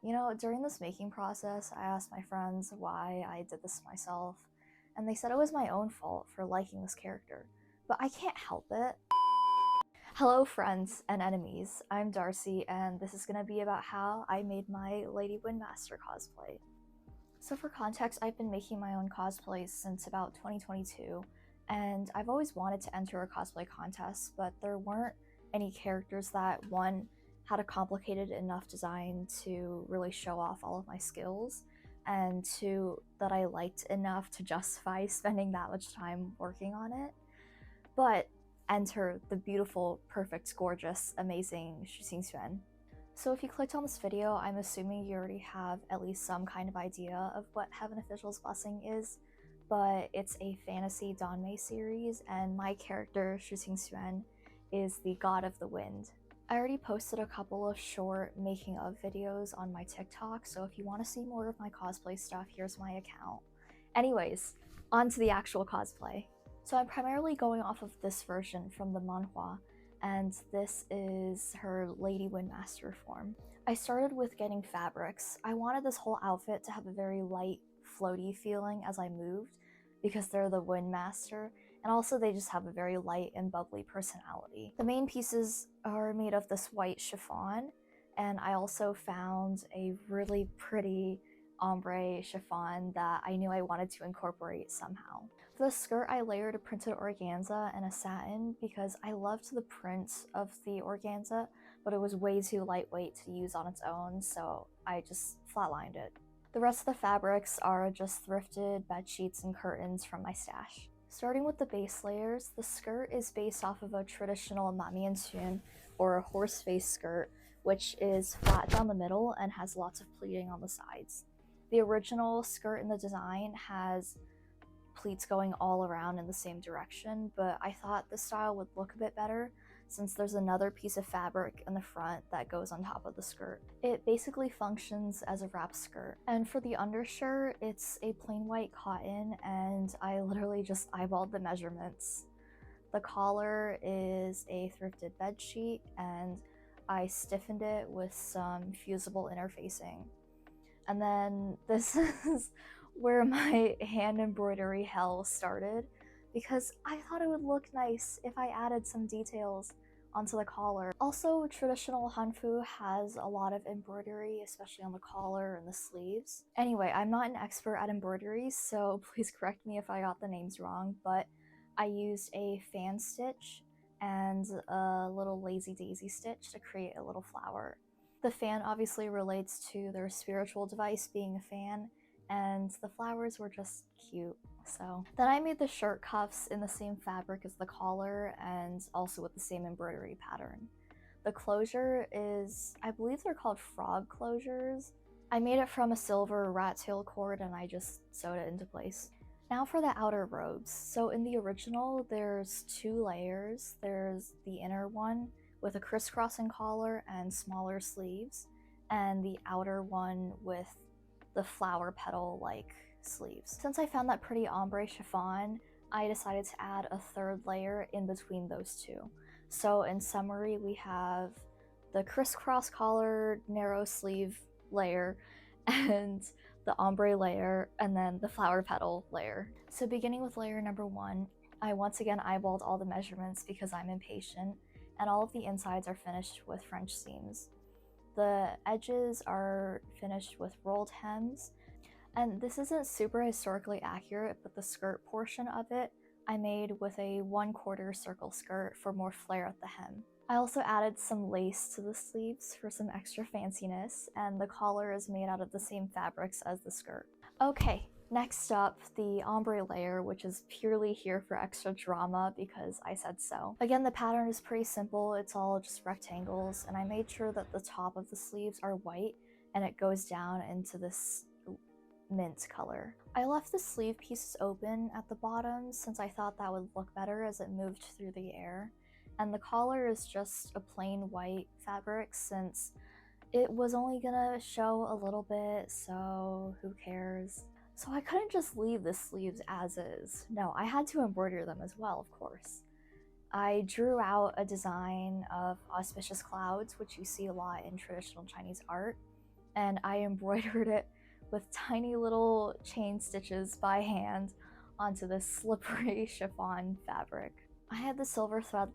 You know, during this making process, I asked my friends why I did this myself, and they said it was my own fault for liking this character, but I can't help it. Hello friends and enemies, I'm Darcy, and this is going to be about how I made my Lady Windmaster cosplay. So for context, I've been making my own cosplays since about 2022, and I've always wanted to enter a cosplay contest, but there weren't any characters that, one, had a complicated enough design to really show off all of my skills, and two, that I liked enough to justify spending that much time working on it. But enter the beautiful, perfect, gorgeous, amazing Shi Qingxuan. So if you clicked on this video, I'm assuming you already have at least some kind of idea of what Heaven Official's Blessing is, but it's a fantasy Danmei series, and my character, Shi Qingxuan, is the god of the wind. I already posted a couple of short making of videos on my TikTok, so if you want to see more of my cosplay stuff, here's my account. Anyways, on to the actual cosplay. So I'm primarily going off of this version from the manhwa, and this is her Lady Windmaster form. I started with getting fabrics. I wanted this whole outfit to have a very light, floaty feeling as I moved, because they're the Windmaster, and also they just have a very light and bubbly personality. The main pieces are made of this white chiffon, and I also found a really pretty ombre chiffon that I knew I wanted to incorporate somehow. For the skirt, I layered a printed organza and a satin because I loved the print of the organza, but it was way too lightweight to use on its own, so I just flatlined it. The rest of the fabrics are just thrifted bed sheets and curtains from my stash. Starting with the base layers, the skirt is based off of a traditional mamiantun, or a horse face skirt, which is flat down the middle and has lots of pleating on the sides. The original skirt in the design has pleats going all around in the same direction, but I thought this style would look a bit better since there's another piece of fabric in the front that goes on top of the skirt. It basically functions as a wrap skirt. And for the undershirt, it's a plain white cotton, and I literally just eyeballed the measurements. The collar is a thrifted bed sheet, and I stiffened it with some fusible interfacing. And then this is where my hand embroidery hell started, because I thought it would look nice if I added some details onto the collar. Also, traditional Hanfu has a lot of embroidery, especially on the collar and the sleeves. Anyway, I'm not an expert at embroidery, so please correct me if I got the names wrong, but I used a fan stitch and a little lazy daisy stitch to create a little flower. The fan obviously relates to their spiritual device being a fan, and the flowers were just cute. So then I made the shirt cuffs in the same fabric as the collar and also with the same embroidery pattern. The closure is, I believe they're called frog closures. I made it from a silver rat tail cord and I just sewed it into place. Now for the outer robes. So in the original, there's two layers. There's the inner one with a crisscrossing collar and smaller sleeves, and the outer one with the flower petal-like sleeves. Since I found that pretty ombre chiffon, I decided to add a third layer in between those two. So in summary, we have the crisscross collar, narrow sleeve layer, and the ombre layer, and then the flower petal layer. So beginning with layer number 1, I once again eyeballed all the measurements because I'm impatient, and all of the insides are finished with French seams. The edges are finished with rolled hems, and this isn't super historically accurate, but the skirt portion of it I made with a 1/4 circle skirt for more flair at the hem. I also added some lace to the sleeves for some extra fanciness, and the collar is made out of the same fabrics as the skirt. Okay, next up, the ombre layer, which is purely here for extra drama because I said so. Again, the pattern is pretty simple, it's all just rectangles, and I made sure that the top of the sleeves are white and it goes down into this mint color. I left the sleeve pieces open at the bottom since I thought that would look better as it moved through the air, and the collar is just a plain white fabric since it was only gonna show a little bit, so who cares? So I couldn't just leave the sleeves as is. No, I had to embroider them as well, of course. I drew out a design of auspicious clouds, which you see a lot in traditional Chinese art, and I embroidered it with tiny little chain stitches by hand onto this slippery chiffon fabric. I had the silver thread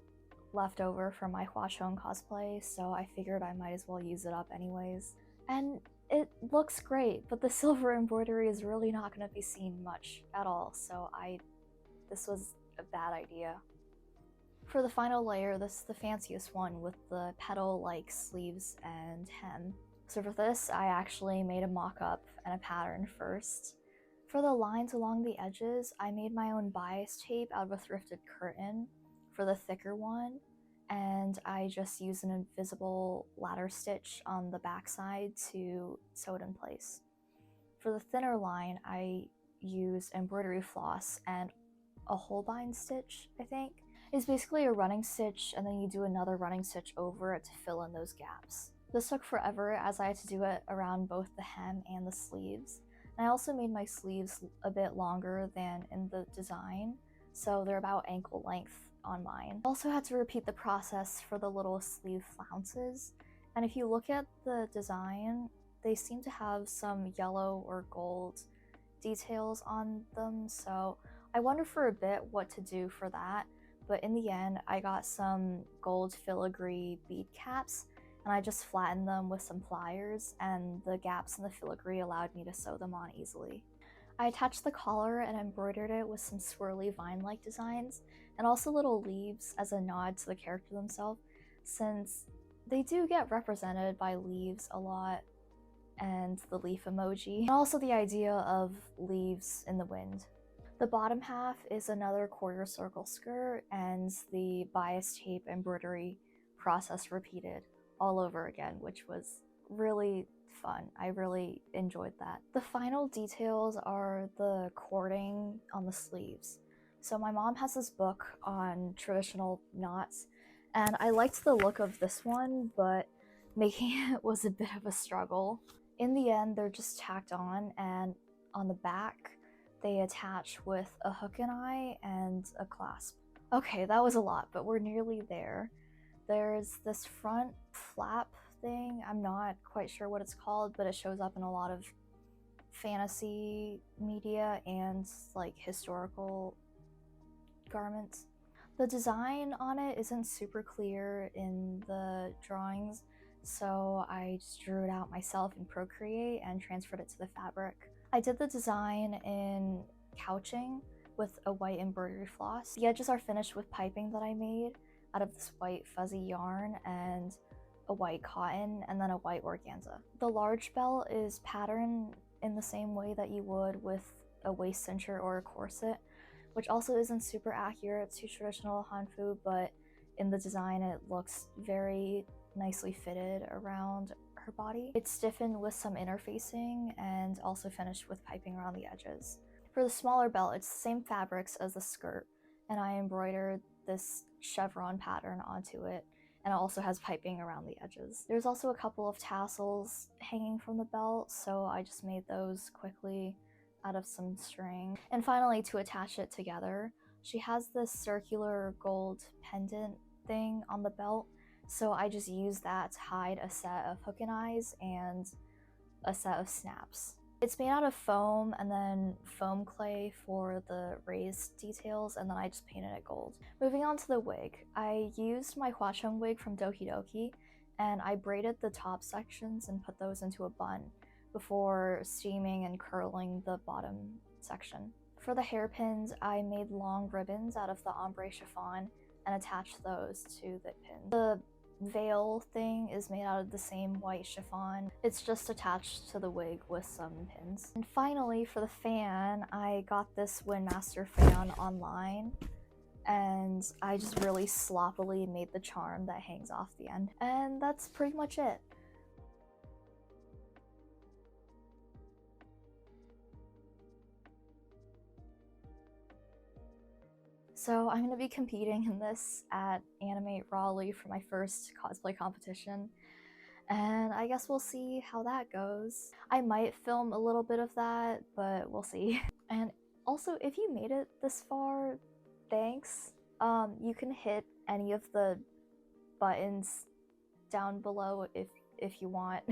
left over from my Huachong cosplay, so I figured I might as well use it up anyways. And it looks great, but the silver embroidery is really not going to be seen much at all, so this was a bad idea. For the final layer, this is the fanciest one with the petal-like sleeves and hem. So for this, I actually made a mock-up and a pattern first. For the lines along the edges, I made my own bias tape out of a thrifted curtain for the thicker one, and I just used an invisible ladder stitch on the backside to sew it in place. For the thinner line, I used embroidery floss and a Holbein stitch, I think. It's basically a running stitch, and then you do another running stitch over it to fill in those gaps. This took forever as I had to do it around both the hem and the sleeves. And I also made my sleeves a bit longer than in the design, so they're about ankle length on mine. I also had to repeat the process for the little sleeve flounces, and if you look at the design, they seem to have some yellow or gold details on them, so I wondered for a bit what to do for that, but in the end I got some gold filigree bead caps, and I just flattened them with some pliers, and the gaps in the filigree allowed me to sew them on easily. I attached the collar and embroidered it with some swirly vine-like designs, and also little leaves as a nod to the character themselves, since they do get represented by leaves a lot, and the leaf emoji, and also the idea of leaves in the wind. The bottom half is another quarter circle skirt, and the bias tape embroidery process repeated all over again, which was really fun. I really enjoyed that. The final details are the cording on the sleeves. So my mom has this book on traditional knots, and I liked the look of this one, but making it was a bit of a struggle. In the end, they're just tacked on, and on the back, they attach with a hook and eye and a clasp. Okay, that was a lot, but we're nearly there. There's this front flap thing. I'm not quite sure what it's called, but it shows up in a lot of fantasy media and like historical garments. The design on it isn't super clear in the drawings, so I just drew it out myself in Procreate and transferred it to the fabric. I did the design in couching with a white embroidery floss. The edges are finished with piping that I made out of this white fuzzy yarn and a white cotton, and then a white organza. The large belt is patterned in the same way that you would with a waist cincher or a corset, which also isn't super accurate to traditional hanfu, but in the design it looks very nicely fitted around her body. It's stiffened with some interfacing and also finished with piping around the edges. For the smaller belt, it's the same fabrics as the skirt, and I embroidered this chevron pattern onto it, and it also has piping around the edges. There's also a couple of tassels hanging from the belt, so I just made those quickly out of some string. And finally, to attach it together, she has this circular gold pendant thing on the belt, so I just used that to hide a set of hook and eyes and a set of snaps. It's made out of foam and then foam clay for the raised details, and then I just painted it gold. Moving on to the wig, I used my Huachong wig from Doki Doki, and I braided the top sections and put those into a bun before steaming and curling the bottom section. For the hairpins, I made long ribbons out of the ombre chiffon and attached those to the pin. The veil thing is made out of the same white chiffon. It's just attached to the wig with some pins. And finally, for the fan, I got this Windmaster fan online, and I just really sloppily made the charm that hangs off the end. And that's pretty much it. So I'm going to be competing in this at Animate Raleigh for my first cosplay competition, and I guess we'll see how that goes. I might film a little bit of that, but we'll see. And also, if you made it this far, thanks. You can hit any of the buttons down below if you want.